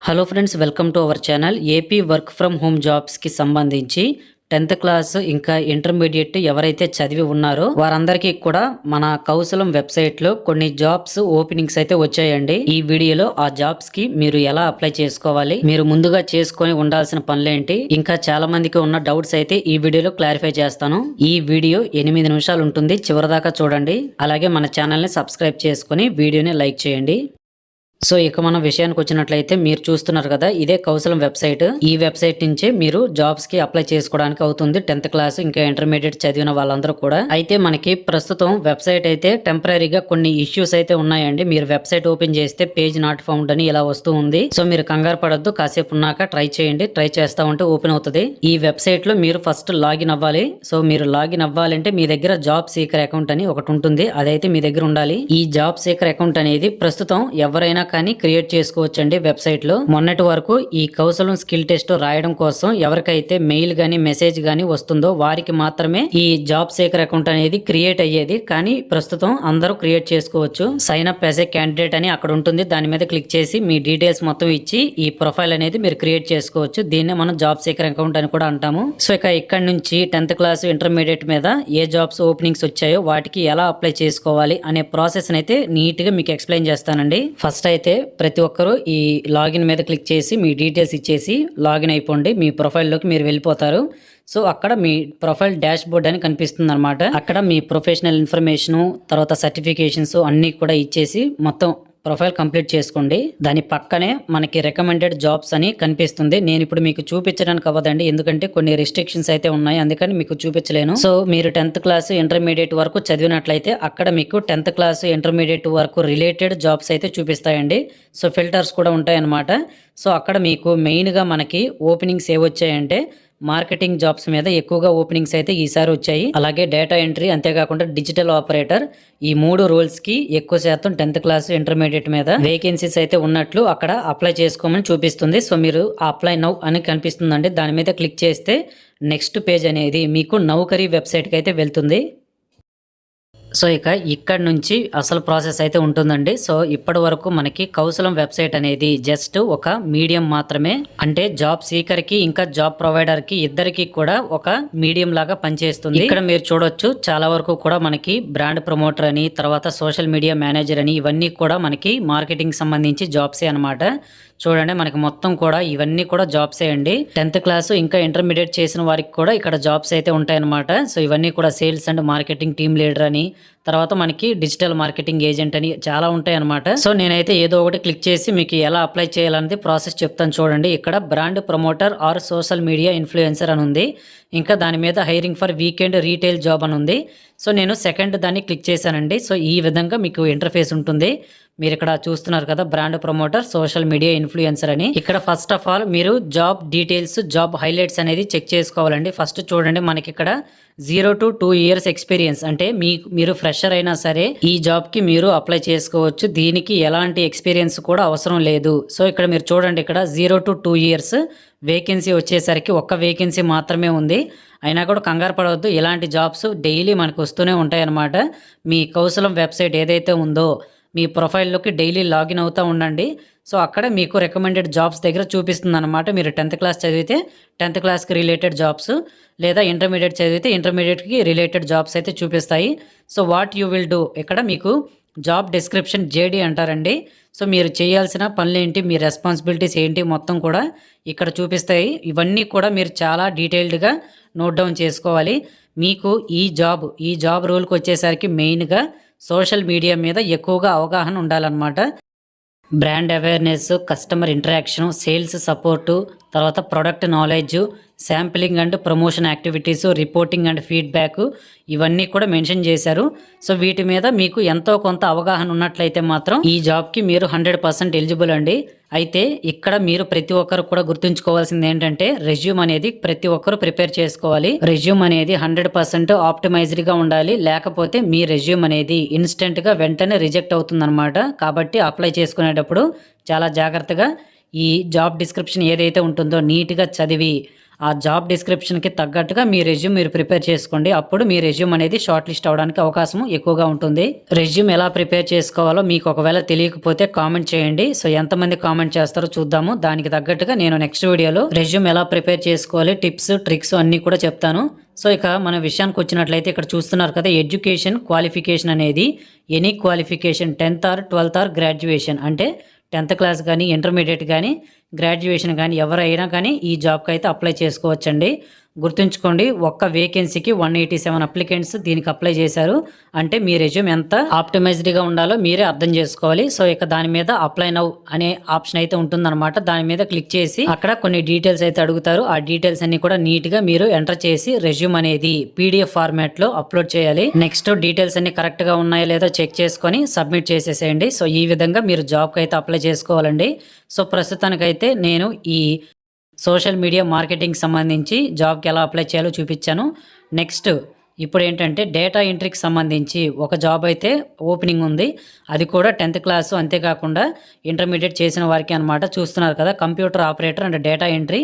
Hello friends, welcome to our channel. AP work from home జాబ్స్కి సంబంధించి 10th class ఇంకా intermediate ఎవరైతే చదివి ఉన్నారో వారందరికీ కూడా మన కౌశలం వెబ్సైట్లో కొన్ని జాబ్స్ ఓపెనింగ్స్ అయితే వచ్చాయండి. ఈ వీడియోలో ఆ జాబ్స్ కి మీరు ఎలా అప్లై చేసుకోవాలి, మీరు ముందుగా చేసుకొని ఉండాల్సిన పనులేంటి, ఇంకా చాలా మందికి ఉన్న డౌట్స్ అయితే ఈ వీడియోలో క్లారిఫై చేస్తాను. ఈ వీడియో 8 నిమిషాలు ఉంటుంది, చివరిదాకా చూడండి. అలాగే మన ఛానల్ని సబ్స్క్రైబ్ చేసుకుని వీడియోని లైక్ చేయండి. సో ఇక మన విషయానికి వచ్చినట్లయితే మీరు చూస్తున్నారు కదా, ఇదే కౌశలం వెబ్సైట్. ఈ వెబ్సైట్ నుంచే మీరు జాబ్స్ కి అప్లై చేసుకోవడానికి అవుతుంది 10th క్లాస్ ఇంకా ఇంటర్మీడియట్ చదివిన వాళ్ళందరూ కూడా. అయితే మనకి ప్రస్తుతం వెబ్సైట్ అయితే టెంపరీగా కొన్ని ఇష్యూస్ అయితే ఉన్నాయండి. మీరు వెబ్సైట్ ఓపెన్ చేస్తే పేజ్ నాట్ ఫౌండ్ అని ఇలా వస్తూ ఉంది. సో మీరు కంగారు పడొద్దు, కాసేపు ఉన్నాక ట్రై చేయండి. ట్రై చేస్తా ఉంటే ఓపెన్ అవుతుంది. ఈ వెబ్సైట్ లో మీరు ఫస్ట్ లాగిన్ అవ్వాలి. సో మీరు లాగిన్ అవ్వాలంటే మీ దగ్గర జాబ్ సీకర్ అకౌంట్ అని ఒకటి ఉంటుంది, అదైతే మీ దగ్గర ఉండాలి. ఈ జాబ్ సీకర్ అకౌంట్ అనేది ప్రస్తుతం ఎవరైనా కానీ క్రియేట్ చేసుకోవచ్చండి వెబ్సైట్ లో. మొన్నటి వరకు ఈ కౌశలం స్కిల్ టెస్ట్ రాయడం కోసం ఎవరికైతే మెయిల్ గానీ మెసేజ్ గానీ వస్తుందో వారికి మాత్రమే ఈ జాబ్ సీకర్ అకౌంట్ అనేది క్రియేట్ అయ్యేది. కానీ ప్రస్తుతం అందరూ క్రియేట్ చేసుకోవచ్చు. Sign up as a candidate అని అక్కడ ఉంటుంది, దాని మీద క్లిక్ చేసి మీ డీటెయిల్స్ మొత్తం ఇచ్చి ఈ ప్రొఫైల్ అనేది మీరు క్రియేట్ చేసుకోవచ్చు. దీన్నే మనం జాబ్ సీకర్ అకౌంట్ అని కూడా అంటాము. సో ఇక ఇక్కడ నుంచి 10th క్లాస్ ఇంటర్మీడియట్ మీద ఏ జాబ్స్ ఓపెనింగ్స్ వచ్చాయో వాటికి ఎలా అప్లై చేసుకోవాలి అనే ప్రాసెస్ అయితే నీట్ గా మీకు ఎక్స్ప్లెయిన్ చేస్తానండి. ఫస్ట్ అయితే ప్రతి ఒక్కరూ ఈ లాగిన్ మీద క్లిక్ చేసి మీ డీటెయిల్స్ ఇచ్చేసి లాగిన్ అయిపోండి. మీ ప్రొఫైల్లోకి మీరు వెళ్ళిపోతారు. సో అక్కడ మీ ప్రొఫైల్ డాష్ బోర్డ్ అని కనిపిస్తుంది అనమాట. అక్కడ మీ ప్రొఫెషనల్ ఇన్ఫర్మేషన్, తర్వాత సర్టిఫికేషన్స్ అన్ని కూడా ఇచ్చేసి మొత్తం ప్రొఫైల్ కంప్లీట్ చేసుకోండి. దాని పక్కనే మనకి రికమెండెడ్ జాబ్స్ అని కనిపిస్తుంది. నేను ఇప్పుడు మీకు చూపించడానికి అవ్వదండి, ఎందుకంటే కొన్ని రిస్ట్రిక్షన్స్ అయితే ఉన్నాయి, అందుకని మీకు చూపించలేను. సో మీరు 10th క్లాస్ ఇంటర్మీడియట్ వరకు చదివినట్లయితే అక్కడ మీకు 10th క్లాస్ ఇంటర్మీడియట్ వరకు రిలేటెడ్ జాబ్స్ అయితే చూపిస్తాయండి. సో ఫిల్టర్స్ కూడా ఉంటాయి అన్నమాట. సో అక్కడ మీకు మెయిన్గా మనకి ఓపెనింగ్స్ ఏవొచ్చాయంటే మార్కెటింగ్ జాబ్స్ మీద ఎక్కువగా ఓపెనింగ్స్ అయితే ఈసారి వచ్చాయి. అలాగే డేటా ఎంట్రీ, అంతేకాకుండా డిజిటల్ ఆపరేటర్, ఈ 3 రోల్స్ కి ఎక్కువ శాతం 10th క్లాస్ ఇంటర్మీడియట్ మీద వేకెన్సీస్ అయితే ఉన్నట్లు అక్కడ అప్లై చేసుకోమని చూపిస్తుంది. సో మీరు అప్లై నౌ అని కనిపిస్తుందండి, దాని మీద క్లిక్ చేస్తే నెక్స్ట్ పేజ్ అనేది మీకు నౌకరీ వెబ్సైట్కి అయితే వెళ్తుంది. సో ఇక ఇక్కడ నుంచి అసలు ప్రాసెస్ అయితే ఉంటుందండి. సో ఇప్పటి వరకు మనకి కౌశలం వెబ్సైట్ అనేది జస్ట్ ఒక మీడియం మాత్రమే, అంటే జాబ్ సీకర్ కి ఇంకా జాబ్ ప్రొవైడర్ కి ఇద్దరికి కూడా ఒక మీడియం లాగా పనిచేస్తుంది. ఇక్కడ మీరు చూడొచ్చు, చాలా వరకు కూడా మనకి బ్రాండ్ ప్రమోటర్ అని, తర్వాత సోషల్ మీడియా మేనేజర్ అని, ఇవన్నీ కూడా మనకి మార్కెటింగ్ సంబంధించి జాబ్సే అనమాట. చూడండి, మనకి మొత్తం కూడా ఇవన్నీ కూడా జాబ్సే అండి. 10th క్లాస్ ఇంకా ఇంటర్మీడియట్ చేసిన వారికి కూడా ఇక్కడ జాబ్స్ అయితే ఉంటాయన్నమాట. సో ఇవన్నీ కూడా sales and marketing team leader అని, తర్వాత మనకి డిజిటల్ మార్కెటింగ్ ఏజెంట్ అని చాలా ఉంటాయి అనమాట. సో నేనైతే ఏదో ఒకటి క్లిక్ చేసి మీకు ఎలా అప్లై చేయాలనేది ప్రాసెస్ చెప్తాను చూడండి. ఇక్కడ brand promoter or social media influencer అని ఉంది. ఇంకా దాని మీద hiring for weekend retail job అని ఉంది. సో నేను సెకండ్ దాన్ని క్లిక్ చేశానండి. సో ఈ విధంగా మీకు ఇంటర్ఫేస్ ఉంటుంది. మీరు ఇక్కడ చూస్తున్నారు కదా, brand promoter social media influencer అని. ఇక్కడ ఫస్ట్ ఆఫ్ ఆల్ మీరు జాబ్ డీటెయిల్స్, జాబ్ హైలైట్స్ అనేది చెక్ చేసుకోవాలండి. ఫస్ట్ చూడండి, మనకి ఇక్కడ 0 to 2 years ఎక్స్పీరియన్స్, అంటే మీరు ఫ్రెషర్ అయినా సరే ఈ జాబ్ కి మీరు అప్లై చేసుకోవచ్చు. దీనికి ఎలాంటి ఎక్స్పీరియన్స్ కూడా అవసరం లేదు. సో ఇక్కడ మీరు చూడండి, ఇక్కడ 0 to 2 years వేకెన్సీ వచ్చేసరికి ఒక్క వేకెన్సీ మాత్రమే ఉంది. అయినా కూడా కంగారు పడవద్దు, ఇలాంటి జాబ్స్ డైలీ మనకు వస్తూనే ఉంటాయి అన్నమాట. మీ కౌశలం వెబ్సైట్ ఏదైతే ఉందో మీ ప్రొఫైల్లోకి డైలీ లాగిన్ అవుతూ ఉండండి. సో అక్కడ మీకు రికమెండెడ్ జాబ్స్ దగ్గర చూపిస్తుంది అనమాట. మీరు 10th క్లాస్ చదివితే 10th క్లాస్కి రిలేటెడ్ జాబ్స్, లేదా ఇంటర్మీడియట్ చదివితే ఇంటర్మీడియట్కి రిలేటెడ్ జాబ్స్ అయితే చూపిస్తాయి. So what you will do, ఇక్కడ మీకు జాబ్ డిస్క్రిప్షన్ జేడీ అంటారండి. సో మీరు చేయాల్సిన పనులు ఏంటి, మీ రెస్పాన్సిబిలిటీస్ ఏంటి మొత్తం కూడా ఇక్కడ చూపిస్తాయి. ఇవన్నీ కూడా మీరు చాలా డీటెయిల్డ్గా నోట్ డౌన్ చేసుకోవాలి. మీకు ఈ జాబ్ రోల్కి వచ్చేసరికి మెయిన్గా సోషల్ మీడియా మీద ఎక్కువగా అవగాహన ఉండాలన్నమాట. Brand awareness, customer interaction, sales support, తర్వాత product knowledge, sampling and promotion activities, reporting and feedback, ఇవన్నీ కూడా మెన్షన్ చేశారు. సో వీటి మీద మీకు ఎంతో కొంత అవగాహన ఉన్నట్లయితే మాత్రం ఈ జాబ్కి మీరు 100% ఎలిజిబుల్ అండి. అయితే ఇక్కడ మీరు ప్రతి ఒక్కరు కూడా గుర్తుంచుకోవాల్సింది ఏంటంటే, రెజ్యూమ్ అనేది ప్రతి ఒక్కరు ప్రిపేర్ చేసుకోవాలి. రెజ్యూమ్ అనేది 100% ఆప్టిమైజ్డ్గా ఉండాలి, లేకపోతే మీ రెజ్యూమ్ అనేది ఇన్స్టెంట్గా వెంటనే రిజెక్ట్ అవుతుందన్నమాట. కాబట్టి అప్లై చేసుకునేటప్పుడు చాలా జాగ్రత్తగా ఈ జాబ్ డిస్క్రిప్షన్ ఏదైతే ఉంటుందో నీట్గా చదివి ఆ జాబ్ డిస్క్రిప్షన్కి తగ్గట్టుగా మీ రెజ్యూమ్ మీరు ప్రిపేర్ చేసుకోండి. అప్పుడు మీ రెజ్యూమ్ అనేది షార్ట్ లిస్ట్ అవడానికి అవకాశం ఎక్కువగా ఉంటుంది. రెజ్యూమ్ ఎలా ప్రిపేర్ చేసుకోవాలో మీకు ఒకవేళ తెలియకపోతే కామెంట్ చేయండి. సో ఎంతమంది కామెంట్ చేస్తారో చూద్దాము. దానికి తగ్గట్టుగా నేను నెక్స్ట్ వీడియోలో రెజ్యూమ్ ఎలా ప్రిపేర్ చేసుకోవాలి, టిప్స్ ట్రిక్స్ అన్నీ కూడా చెప్తాను. సో ఇక మన విషయానికి వచ్చినట్లయితే ఇక్కడ చూస్తున్నారు కదా, ఎడ్యుకేషన్ క్వాలిఫికేషన్ అనేది any qualification 10th or 12th or graduation, అంటే 10th క్లాస్ కానీ ఇంటర్మీడియట్ కానీ గ్రాడ్యుయేషన్ కానీ ఎవరైనా కానీ ఈ జాబ్కి అయితే అప్లై చేసుకోవచ్చండి. గుర్తుంచుకోండి, ఒక్క వేకెన్సీకి 187 అప్లికెంట్స్ దీనికి అప్లై చేశారు. అంటే మీ రెజ్యూమ్ ఎంత ఆప్టిమైజ్డ్గా ఉండాలో మీరే అర్థం చేసుకోవాలి. సో ఇక దాని మీద అప్లై నౌ అనే ఆప్షన్ అయితే ఉంటుందన్నమాట. దాని మీద క్లిక్ చేసి అక్కడ కొన్ని డీటెయిల్స్ అయితే అడుగుతారు. ఆ డీటెయిల్స్ అన్ని కూడా నీట్గా మీరు ఎంటర్ చేసి రెజ్యూమ్ అనేది PDF ఫార్మాట్లో అప్లోడ్ చేయాలి. నెక్స్ట్ డీటెయిల్స్ అన్ని కరెక్ట్గా ఉన్నాయో లేదో చెక్ చేసుకొని సబ్మిట్ చేసేసేయండి. సో ఈ విధంగా మీరు జాబ్కి అయితే అప్లై చేసుకోవాలండి. సో ప్రస్తుతానికైతే నేను ఈ సోషల్ మీడియా మార్కెటింగ్ సంబంధించి జాబ్కి ఎలా అప్లై చేయాలో చూపించాను. నెక్స్ట్ ఇప్పుడు ఏంటంటే డేటా ఎంట్రీకి సంబంధించి ఒక జాబ్ అయితే ఓపెనింగ్ ఉంది. అది కూడా 10th క్లాసు, అంతేకాకుండా ఇంటర్మీడియట్ చేసిన వారికి అనమాట. చూస్తున్నారు కదా, computer operator and data entry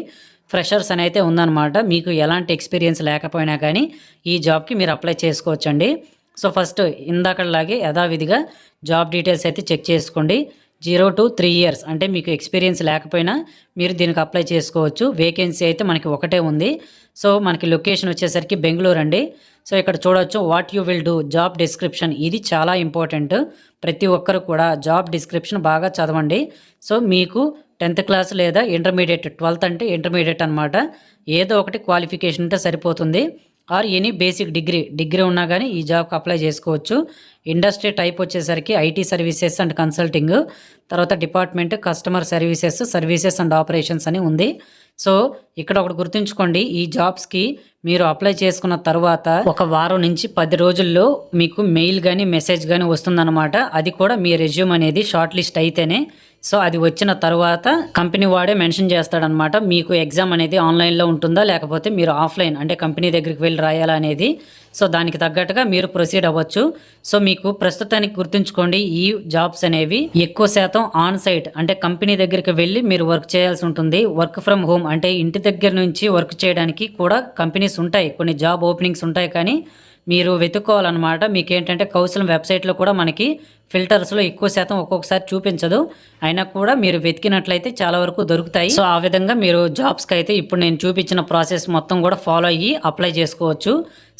freshers అని అయితే ఉందన్నమాట. మీకు ఎలాంటి ఎక్స్పీరియన్స్ లేకపోయినా కానీ ఈ జాబ్కి మీరు అప్లై చేసుకోవచ్చండి. సో ఫస్ట్ ఇందాకలాగే యథావిధిగా జాబ్ డీటెయిల్స్ అయితే చెక్ చేసుకోండి. 0 to 3 years అంటే మీకు ఎక్స్పీరియన్స్ లేకపోయినా మీరు దీనికి అప్లై చేసుకోవచ్చు. వేకెన్సీ అయితే మనకి ఒకటే ఉంది. సో మనకి లొకేషన్ వచ్చేసరికి బెంగళూరు అండి. సో ఇక్కడ చూడవచ్చు what you will do job description, ఇది చాలా ఇంపార్టెంట్. ప్రతి ఒక్కరు కూడా జాబ్ డిస్క్రిప్షన్ బాగా చదవండి. సో మీకు 10th క్లాస్ లేదా ఇంటర్మీడియట్, 12th అంటే ఇంటర్మీడియట్ అనమాట, ఏదో ఒకటి క్వాలిఫికేషన్ ఉంటే సరిపోతుంది. ఆర్ ఎనీ బేసిక్ డిగ్రీ ఉన్నా కానీ ఈ జాబ్కి అప్లై చేసుకోవచ్చు. ఇండస్ట్రీ టైప్ వచ్చేసరికి IT సర్వీసెస్ అండ్ కన్సల్టింగ్, తర్వాత department customer services and operations అని ఉంది. సో ఇక్కడ ఒకటి గుర్తుంచుకోండి, ఈ జాబ్స్కి మీరు అప్లై చేసుకున్న తర్వాత ఒక వారం నుంచి 10 రోజుల్లో మీకు మెయిల్ కానీ మెసేజ్ కానీ వస్తుందన్నమాట. అది కూడా మీ రెజ్యూమ్ అనేది షార్ట్ లిస్ట్ అయితేనే. సో అది వచ్చిన తర్వాత కంపెనీ వాడే మెన్షన్ చేస్తాడనమాట మీకు ఎగ్జామ్ అనేది ఆన్లైన్లో ఉంటుందా లేకపోతే మీరు ఆఫ్లైన్ అంటే కంపెనీ దగ్గరికి వెళ్ళి రాయాలా అనేది. సో దానికి తగ్గట్టుగా మీరు ప్రొసీడ్ అవ్వచ్చు. సో మీకు ప్రస్తుతానికి గుర్తుంచుకోండి, ఈ జాబ్స్ అనేవి ఎక్కువ శాతం ఆన్ సైట్ అంటే కంపెనీ దగ్గరికి వెళ్ళి మీరు వర్క్ చేయాల్సి ఉంటుంది. వర్క్ ఫ్రమ్ హోమ్ అంటే ఇంటి దగ్గర నుంచి వర్క్ చేయడానికి కూడా కంపెనీస్ ఉంటాయి, కొన్ని జాబ్ ఓపెనింగ్స్ ఉంటాయి. కానీ మీరు వెతుక్కోవాలన్నమాట. మీకు ఏంటంటే కౌశలం వెబ్సైట్లో కూడా మనకి ఫిల్టర్స్లో ఎక్కువ శాతం ఒక్కొక్కసారి చూపించదు, అయినా కూడా మీరు వెతికినట్లయితే చాలా వరకు దొరుకుతాయి. సో ఆ విధంగా మీరు జాబ్స్కి అయితే ఇప్పుడు నేను చూపించిన ప్రాసెస్ మొత్తం కూడా ఫాలో అయ్యి అప్లై చేసుకోవచ్చు.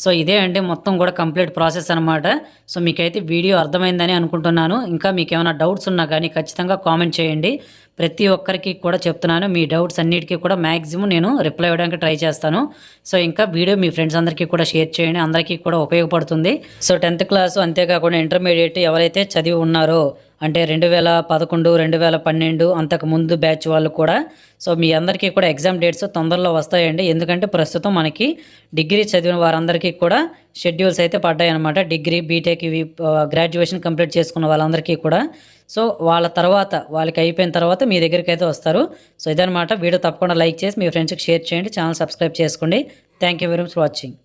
సో ఇదే అండి మొత్తం కూడా కంప్లీట్ ప్రాసెస్ అనమాట. సో మీకైతే వీడియో అర్థమైందని అనుకుంటున్నాను. ఇంకా మీకు ఏమైనా డౌట్స్ ఉన్నా కానీ ఖచ్చితంగా కామెంట్ చేయండి. ప్రతి ఒక్కరికి కూడా చెప్తున్నాను, మీ డౌట్స్ అన్నిటికీ కూడా మ్యాక్సిమం నేను రిప్లై ఇవ్వడానికి ట్రై చేస్తాను. సో ఇంకా వీడియో మీ ఫ్రెండ్స్ అందరికీ కూడా షేర్ చేయండి, అందరికీ కూడా ఉపయోగపడుతుంది. సో 10th క్లాసు అంతేకాకుండా ఇంటర్మీడియట్ ఎవరైతే చదివి ఉన్నారో అంటే 2011, 2012 అంతకు ముందు బ్యాచ్ వాళ్ళు కూడా, సో మీ అందరికీ కూడా ఎగ్జామ్ డేట్స్ తొందరలో వస్తాయండి. ఎందుకంటే ప్రస్తుతం మనకి డిగ్రీ చదివిన వారందరికీ కూడా షెడ్యూల్స్ అయితే పడ్డాయి అనమాట. డిగ్రీ బీటెక్ ఇవి గ్రాడ్యుయేషన్ కంప్లీట్ చేసుకున్న వాళ్ళందరికీ కూడా. సో వాళ్ళ తర్వాత వాళ్ళకి అయిపోయిన తర్వాత మీ దగ్గరికి అయితే వస్తారు. సో ఇదనమాట వీడియో. తప్పకుండా లైక్ చేసి మీ ఫ్రెండ్స్కి షేర్ చేయండి, ఛానల్ సబ్స్క్రైబ్ చేసుకోండి. Thank you very much for watching.